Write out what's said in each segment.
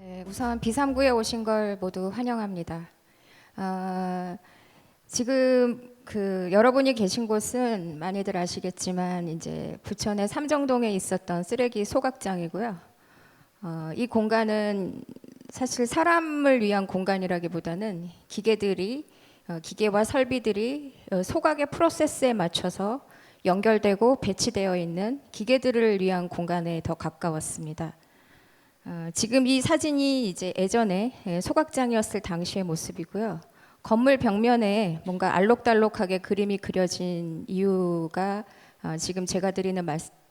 네, 우선 B3구에 오신 걸 모두 환영합니다. 지금 여러분이 계신 곳은 많이들 아시겠지만 이제 부천의 삼정동에 있었던 쓰레기 소각장이고요. 이 공간은 사실 사람을 위한 공간이라기보다는 기계와 설비들이 소각의 프로세스에 맞춰서 연결되고 배치되어 있는 기계들을 위한 공간에 더 가까웠습니다. 지금 이 사진이 이제 예전에 소각장이었을 당시의 모습이고요. 건물 벽면에 뭔가 알록달록하게 그림이 그려진 이유가 지금 제가 드리는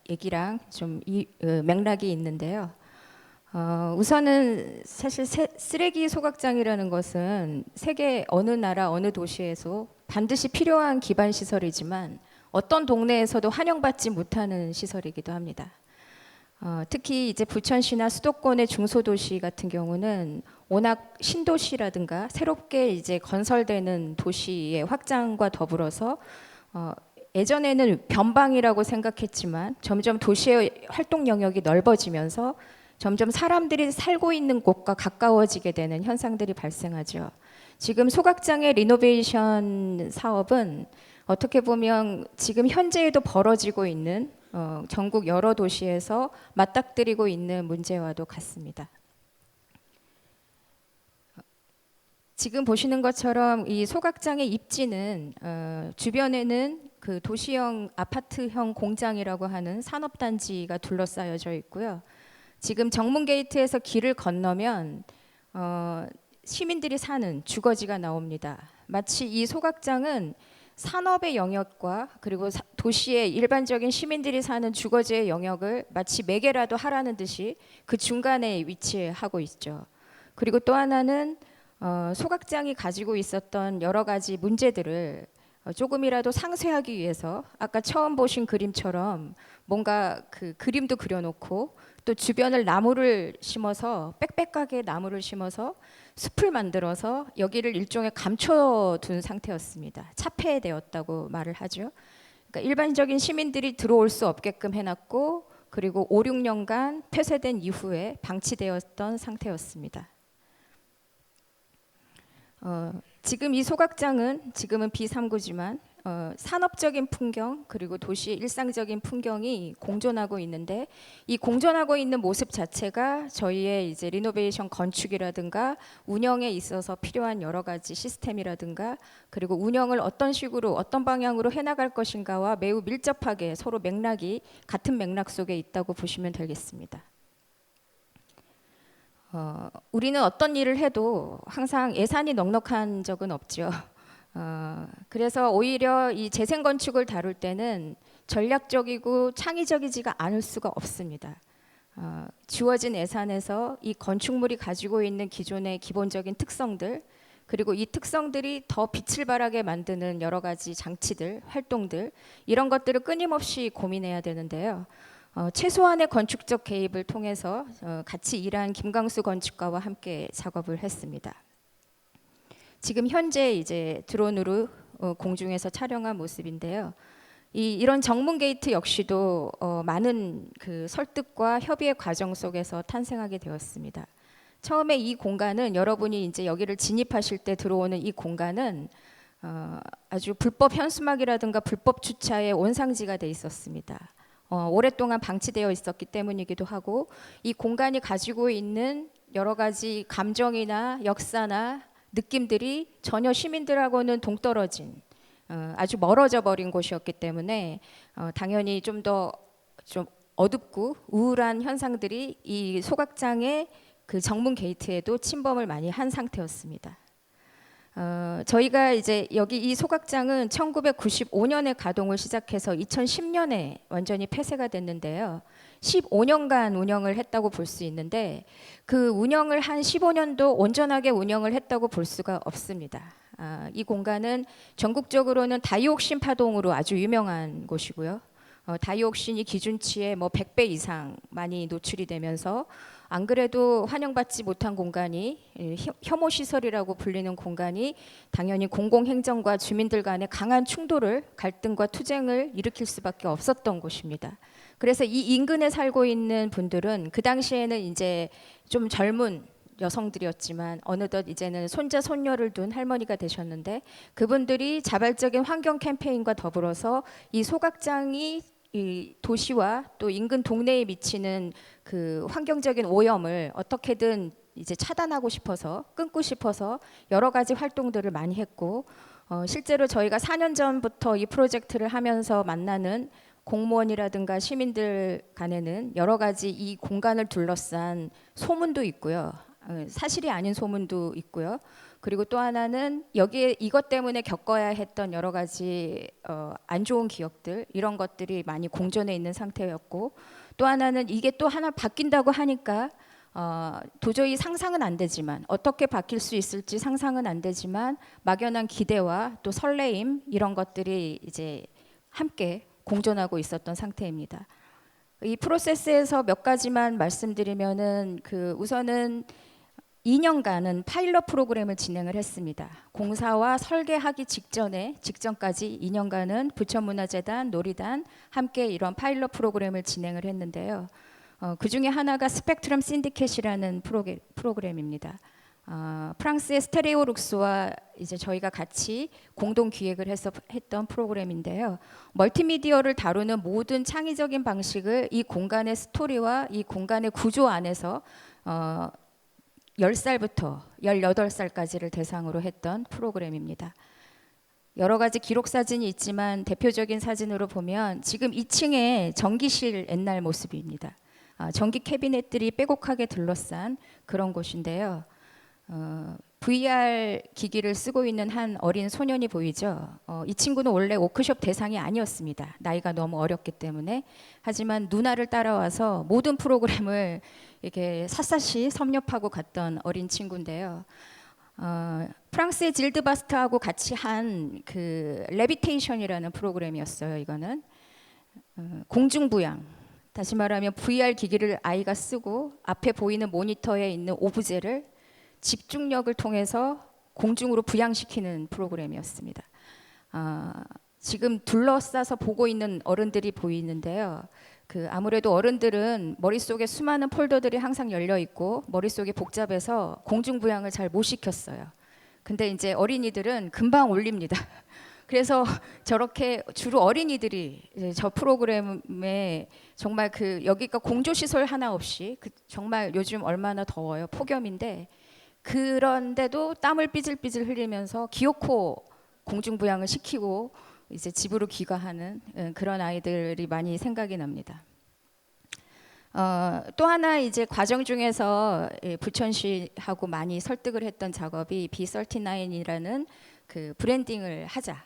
얘기랑 좀 맥락이 있는데요. 우선은 사실 쓰레기 소각장이라는 것은 세계 어느 나라 어느 도시에서 반드시 필요한 기반 시설이지만 어떤 동네에서도 환영받지 못하는 시설이기도 합니다. 특히 이제 부천시나 수도권의 중소도시 같은 경우는 워낙 신도시라든가 새롭게 이제 건설되는 도시의 확장과 더불어서 예전에는 변방이라고 생각했지만 점점 도시의 활동 영역이 넓어지면서 점점 사람들이 살고 있는 곳과 가까워지게 되는 현상들이 발생하죠. 지금 소각장의 리노베이션 사업은 어떻게 보면 지금 현재에도 벌어지고 있는 전국 여러 도시에서 맞닥뜨리고 있는 문제와도 같습니다. 지금 보시는 것처럼 이 소각장의 입지는 주변에는 그 도시형 아파트형 공장이라고 하는 산업단지가 둘러싸여져 있고요. 지금 정문 게이트에서 길을 건너면 시민들이 사는 주거지가 나옵니다. 마치 이 소각장은 산업의 영역과 그리고 도시의 일반적인 시민들이 사는 주거지의 영역을 마치 매개라도 하라는 듯이 그 중간에 위치하고 있죠. 그리고 또 하나는 소각장이 가지고 있었던 여러 가지 문제들을 조금이라도 상쇄하기 위해서 아까 처음 보신 그림처럼 뭔가 그 그림도 그려놓고 또 주변을 나무를 심어서 빽빽하게 나무를 심어서 숲을 만들어서 여기를 일종의 감춰둔 상태였습니다. 차폐되었다고 말을 하죠. 그러니까 일반적인 시민들이 들어올 수 없게끔 해놨고 그리고 5, 6년간 폐쇄된 이후에 방치되었던 상태였습니다. 지금 이 소각장은 지금은 B3구지만 산업적인 풍경 그리고 도시의 일상적인 풍경이 공존하고 있는데 이 공존하고 있는 모습 자체가 저희의 이제 리노베이션 건축이라든가 운영에 있어서 필요한 여러 가지 시스템이라든가 그리고 운영을 어떤 식으로 어떤 방향으로 해나갈 것인가와 매우 밀접하게 서로 맥락이 같은 맥락 속에 있다고 보시면 되겠습니다. 우리는 어떤 일을 해도 항상 예산이 넉넉한 적은 없죠. 그래서 오히려 이 재생 건축을 다룰 때는 전략적이고 창의적이지가 않을 수가 없습니다. 주어진 예산에서 이 건축물이 가지고 있는 기존의 기본적인 특성들 그리고 이 특성들이 더 빛을 발하게 만드는 여러 가지 장치들, 활동들 이런 것들을 끊임없이 고민해야 되는데요. 최소한의 건축적 개입을 통해서 같이 일한 김광수 건축가와 함께 작업을 했습니다. 지금 현재 이제 드론으로 공중에서 촬영한 모습인데요. 이런 정문 게이트 역시도 많은 그 설득과 협의의 과정 속에서 탄생하게 되었습니다. 처음에 이 공간은 여러분이 이제 여기를 진입하실 때 들어오는 이 공간은 아주 불법 현수막이라든가 불법 주차의 온상지가 돼 있었습니다. 오랫동안 방치되어 있었기 때문이기도 하고 이 공간이 가지고 있는 여러 가지 감정이나 역사나 느낌들이 전혀 시민들하고는 동떨어진 아주 멀어져 버린 곳이었기 때문에 당연히 좀 더 좀 어둡고 우울한 현상들이 이 소각장의 그 정문 게이트에도 침범을 많이 한 상태였습니다. 저희가 이제 여기 이 소각장은 1995년에 가동을 시작해서 2010년에 완전히 폐쇄가 됐는데요. 15년간 운영을 했다고 볼 수 있는데 그 운영을 한 15년도 온전하게 운영을 했다고 볼 수가 없습니다. 이 공간은 전국적으로는 다이옥신 파동으로 아주 유명한 곳이고요. 다이옥신이 기준치의 뭐 100배 이상 많이 노출이 되면서 안 그래도 환영받지 못한 공간이 혐오 시설이라고 불리는 공간이 당연히 공공행정과 주민들 간의 강한 충돌을 갈등과 투쟁을 일으킬 수밖에 없었던 곳입니다. 그래서 이 인근에 살고 있는 분들은 그 당시에는 이제 좀 젊은 여성들이었지만 어느덧 이제는 손자 손녀를 둔 할머니가 되셨는데, 그분들이 자발적인 환경 캠페인과 더불어서 이 소각장이 이 도시와 또 인근 동네에 미치는 그 환경적인 오염을 어떻게든 이제 차단하고 싶어서, 끊고 싶어서 여러 가지 활동들을 많이 했고, 실제로 저희가 4년 전부터 이 프로젝트를 하면서 만나는 공무원이라든가 시민들 간에는 여러 가지 이 공간을 둘러싼 소문도 있고요. 사실이 아닌 소문도 있고요. 그리고 또 하나는 여기에 이것 때문에 겪어야 했던 여러 가지 안 좋은 기억들, 이런 것들이 많이 공존해 있는 상태였고, 또 하나는 이게 또 하나 바뀐다고 하니까 도저히 상상은 안 되지만, 어떻게 바뀔 수 있을지 상상은 안 되지만 막연한 기대와 또 설레임, 이런 것들이 이제 함께 공존하고 있었던 상태입니다. 이 프로세스에서 몇 가지만 말씀드리면은, 우선은 2년간은 파일럿 프로그램을 진행을 했습니다. 공사와 설계하기 직전까지 2년간은 부천문화재단, 놀이단 함께 이런 파일럿 프로그램을 진행을 했는데요. 그 중에 하나가 스펙트럼 신디켓이라는 프로그램입니다. 프랑스의 스테레오룩스와 이제 저희가 같이 공동 기획을 해서 했던 프로그램인데요. 멀티미디어를 다루는 모든 창의적인 방식을 이 공간의 스토리와 이 공간의 구조 안에서 10살부터 18살까지를 대상으로 했던 프로그램입니다. 여러 가지 기록 사진이 있지만 대표적인 사진으로 보면 지금 2층에 전기실 옛날 모습입니다. 전기 캐비넷들이 빼곡하게 둘러싼 그런 곳인데요. VR 기기를 쓰고 있는 한 어린 소년이 보이죠. 이 친구는 원래 워크숍 대상이 아니었습니다. 나이가 너무 어렸기 때문에. 하지만 누나를 따라와서 모든 프로그램을 이렇게 샅샅이 섭렵하고 갔던 어린 친구인데요. 프랑스의 질드 바스트하고 같이 한 그 레비테이션이라는 프로그램이었어요. 이거는 공중부양. 다시 말하면 VR 기기를 아이가 쓰고 앞에 보이는 모니터에 있는 오브제를 집중력을 통해서 공중으로 부양시키는 프로그램이었습니다. 지금 둘러싸서 보고 있는 어른들이 보이는데요. 아무래도 어른들은 머릿속에 수많은 폴더들이 항상 열려 있고 머릿속이 복잡해서 공중부양을 잘 못 시켰어요. 근데 이제 어린이들은 금방 올립니다. 그래서 저렇게 주로 어린이들이 저 프로그램에 정말 여기가 공조시설 하나 없이 정말 요즘 얼마나 더워요. 폭염인데 그런데도 땀을 삐질삐질 흘리면서 기어코 공중부양을 시키고 이제 집으로 귀가하는 그런 아이들이 많이 생각이 납니다. 또 하나 이제 과정 중에서 부천시하고 많이 설득을 했던 작업이 B39이라는 브랜딩을 하자.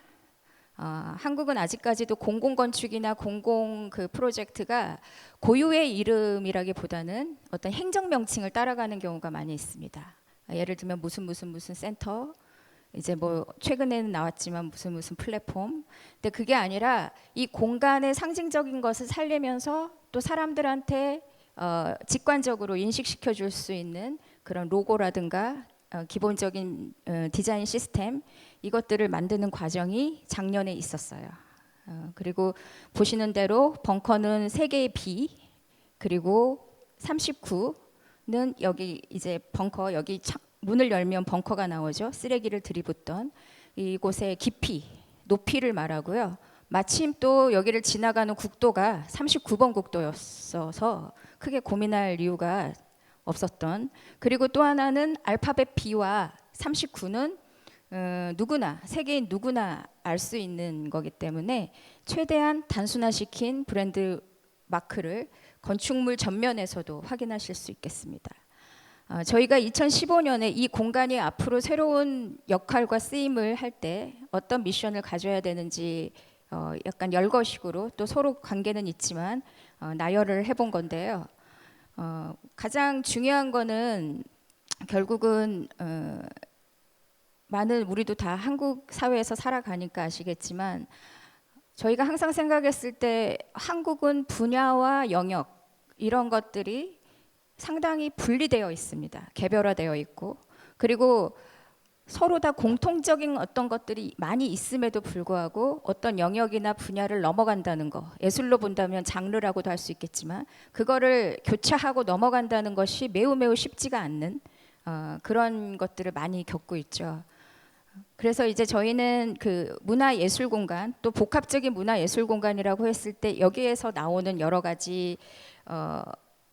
한국은 아직까지도 공공건축이나 공공 프로젝트가 고유의 이름이라기보다는 어떤 행정 명칭을 따라가는 경우가 많이 있습니다. 예를 들면 무슨 센터, 이제 뭐 최근에는 나왔지만 무슨 플랫폼. 근데 그게 아니라 이 공간의 상징적인 것을 살리면서 또 사람들한테 직관적으로 인식시켜 줄 수 있는 그런 로고라든가 기본적인 디자인 시스템, 이것들을 만드는 과정이 작년에 있었어요. 그리고 보시는 대로 벙커는 3개의 B, 그리고 39는 여기 이제 벙커, 여기 문을 열면 벙커가 나오죠. 쓰레기를 들이붓던 이곳의 깊이, 높이를 말하고요. 마침 또 여기를 지나가는 국도가 39번 국도였어서 크게 고민할 이유가 없었던. 그리고 또 하나는 알파벳 B와 39는 누구나, 세계인 누구나 알 수 있는 거기 때문에 최대한 단순화시킨 브랜드 마크를 건축물 전면에서도 확인하실 수 있겠습니다. 저희가 2015년에 이 공간이 앞으로 새로운 역할과 쓰임을 할 때 어떤 미션을 가져야 되는지 약간 열거식으로, 또 서로 관계는 있지만 나열을 해본 건데요. 가장 중요한 거는 결국은 많은, 우리도 다 한국 사회에서 살아가니까 아시겠지만 저희가 항상 생각했을 때 한국은 분야와 영역 이런 것들이 상당히 분리되어 있습니다. 개별화되어 있고, 그리고 서로 다 공통적인 어떤 것들이 많이 있음에도 불구하고 어떤 영역이나 분야를 넘어간다는 거, 예술로 본다면 장르라고도 할 수 있겠지만 그거를 교차하고 넘어간다는 것이 매우 쉽지가 않는 그런 것들을 많이 겪고 있죠. 그래서 이제 저희는 그 문화예술 공간, 또 복합적인 문화예술 공간이라고 했을 때 여기에서 나오는 여러 가지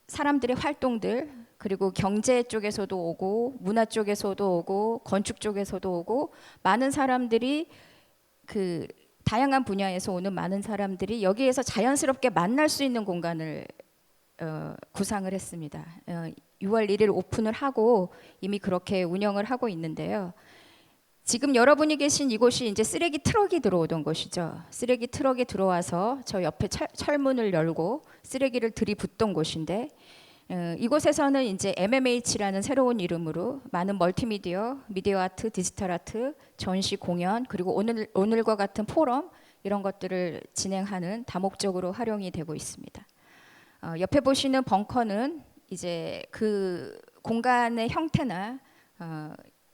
사람들의 활동들, 그리고 경제 쪽에서도 오고 문화 쪽에서도 오고 건축 쪽에서도 오고, 많은 사람들이 그 다양한 분야에서 오는 많은 사람들이 여기에서 자연스럽게 만날 수 있는 공간을 구상을 했습니다. 6월 1일 오픈을 하고 이미 그렇게 운영을 하고 있는데요. 지금 여러분이 계신 이곳이 이제 쓰레기 트럭이 들어오던 곳이죠. 쓰레기 트럭이 들어와서 저 옆에 철문을 열고 쓰레기를 들이붓던 곳인데, 이곳에서는 이제 MMH라는 새로운 이름으로 많은 멀티미디어, 미디어 아트, 디지털 아트, 전시, 공연, 그리고 오늘과 같은 포럼, 이런 것들을 진행하는 다목적으로 활용이 되고 있습니다. 옆에 보시는 벙커는 이제 그 공간의 형태나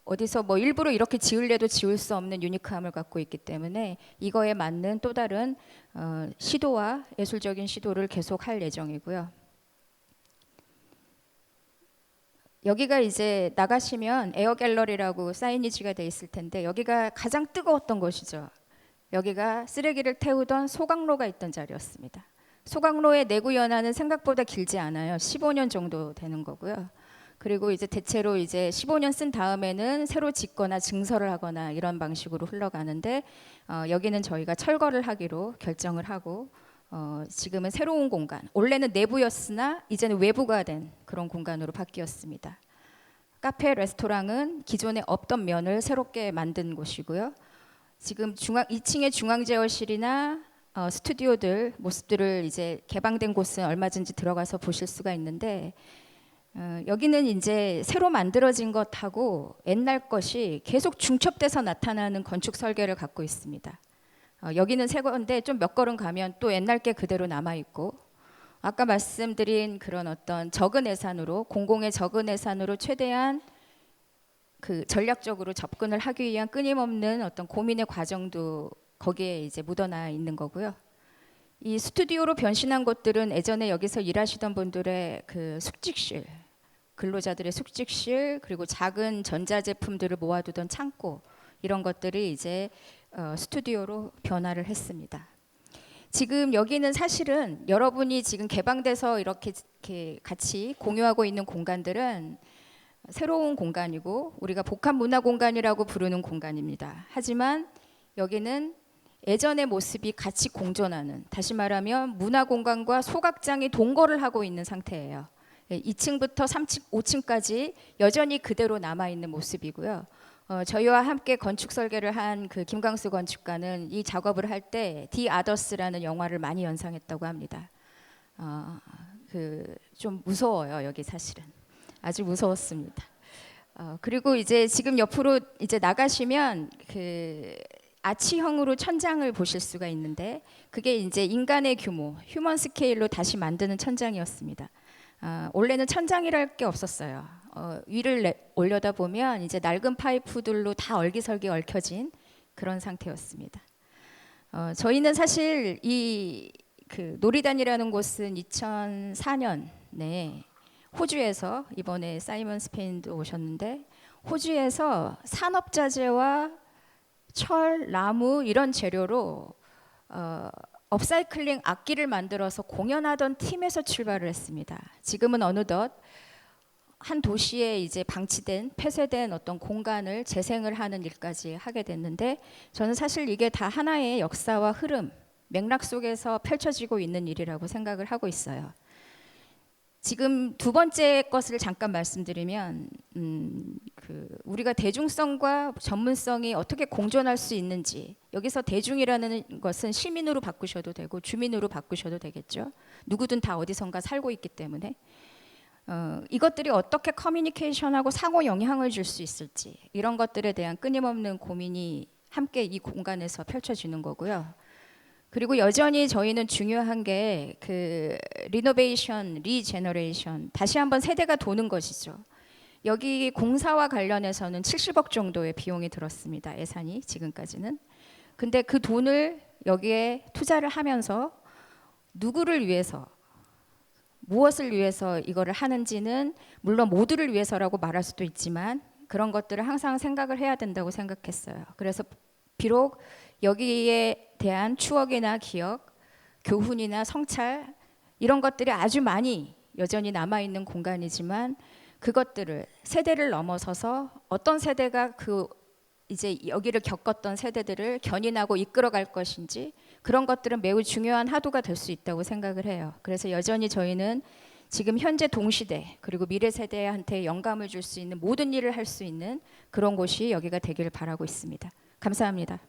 어디서 뭐 일부러 이렇게 지으려도 지을 수 없는 유니크함을 갖고 있기 때문에 이거에 맞는 또 다른 시도와 예술적인 시도를 계속할 예정이고요. 여기가 이제 나가시면 에어 갤러리라고 사이니지가 돼 있을 텐데, 여기가 가장 뜨거웠던 곳이죠. 여기가 쓰레기를 태우던 소각로가 있던 자리였습니다. 소각로의 내구 연한은 생각보다 길지 않아요. 15년 정도 되는 거고요. 그리고 이제 대체로 이제 15년 쓴 다음에는 새로 짓거나 증설을 하거나 이런 방식으로 흘러가는데, 여기는 저희가 철거를 하기로 결정을 하고 지금은 새로운 공간, 원래는 내부였으나 이제는 외부가 된 그런 공간으로 바뀌었습니다. 카페, 레스토랑은 기존에 없던 면을 새롭게 만든 곳이고요. 지금 2층의 중앙제어실이나 스튜디오들 모습들을 이제 개방된 곳은 얼마든지 들어가서 보실 수가 있는데, 여기는 이제 새로 만들어진 것하고 옛날 것이 계속 중첩돼서 나타나는 건축 설계를 갖고 있습니다. 여기는 새 건데 좀 몇 걸음 가면 또 옛날 게 그대로 남아 있고, 아까 말씀드린 그런 어떤 적은 예산으로, 공공의 적은 예산으로 최대한 그 전략적으로 접근을 하기 위한 끊임없는 어떤 고민의 과정도 거기에 이제 묻어나 있는 거고요. 이 스튜디오로 변신한 곳들은 예전에 여기서 일하시던 분들의 그 숙직실, 근로자들의 숙직실, 그리고 작은 전자제품들을 모아두던 창고, 이런 것들이 이제 스튜디오로 변화를 했습니다. 지금 여기는 사실은 여러분이 지금 개방돼서 이렇게 같이 공유하고 있는 공간들은 새로운 공간이고 우리가 복합 문화 공간이라고 부르는 공간입니다. 하지만 여기는 예전의 모습이 같이 공존하는, 다시 말하면 문화 공간과 소각장이 동거를 하고 있는 상태예요. 2층부터 3층, 5층까지 여전히 그대로 남아 있는 모습이고요. 저희와 함께 건축 설계를 한 그 김광수 건축가는 이 작업을 할 때 디 아더스라는 영화를 많이 연상했다고 합니다. 좀 무서워요, 여기 사실은. 아주 무서웠습니다. 그리고 이제 지금 옆으로 이제 나가시면 그 아치형으로 천장을 보실 수가 있는데, 그게 이제 인간의 규모, 휴먼 스케일로 다시 만드는 천장이었습니다. 원래는 천장이랄 게 없었어요. 위를 올려다 보면 이제 낡은 파이프들로 다 얼기설기 얽혀진 그런 상태였습니다. 저희는 사실 이 그 노리단이라는 곳은 2004년에 호주에서, 이번에 사이먼 스페인도 오셨는데, 호주에서 산업자재와 철, 나무 이런 재료로 업사이클링 악기를 만들어서 공연하던 팀에서 출발을 했습니다. 지금은 어느덧 한 도시에 이제 방치된, 폐쇄된 어떤 공간을 재생을 하는 일까지 하게 됐는데, 저는 사실 이게 다 하나의 역사와 흐름, 맥락 속에서 펼쳐지고 있는 일이라고 생각을 하고 있어요. 지금 두 번째 것을 잠깐 말씀드리면, 우리가 대중성과 전문성이 어떻게 공존할 수 있는지, 여기서 대중이라는 것은 시민으로 바꾸셔도 되고 주민으로 바꾸셔도 되겠죠. 누구든 다 어디선가 살고 있기 때문에 이것들이 어떻게 커뮤니케이션하고 상호 영향을 줄 수 있을지, 이런 것들에 대한 끊임없는 고민이 함께 이 공간에서 펼쳐지는 거고요. 그리고 여전히 저희는 중요한 게 그 리노베이션, 리제너레이션, 다시 한번 세대가 도는 것이죠. 여기 공사와 관련해서는 70억 정도의 비용이 들었습니다. 예산이 지금까지는. 근데 그 돈을 여기에 투자를 하면서 누구를 위해서, 무엇을 위해서 이거를 하는지는 물론 모두를 위해서라고 말할 수도 있지만 그런 것들을 항상 생각을 해야 된다고 생각했어요. 그래서 비록 여기에 대한 추억이나 기억, 교훈이나 성찰 이런 것들이 아주 많이 여전히 남아있는 공간이지만 그것들을 세대를 넘어서서 어떤 세대가 그 이제 여기를 겪었던 세대들을 견인하고 이끌어갈 것인지 그런 것들은 매우 중요한 하도가 될 수 있다고 생각을 해요. 그래서 여전히 저희는 지금 현재 동시대 그리고 미래 세대한테 영감을 줄 수 있는 모든 일을 할 수 있는 그런 곳이 여기가 되기를 바라고 있습니다. 감사합니다.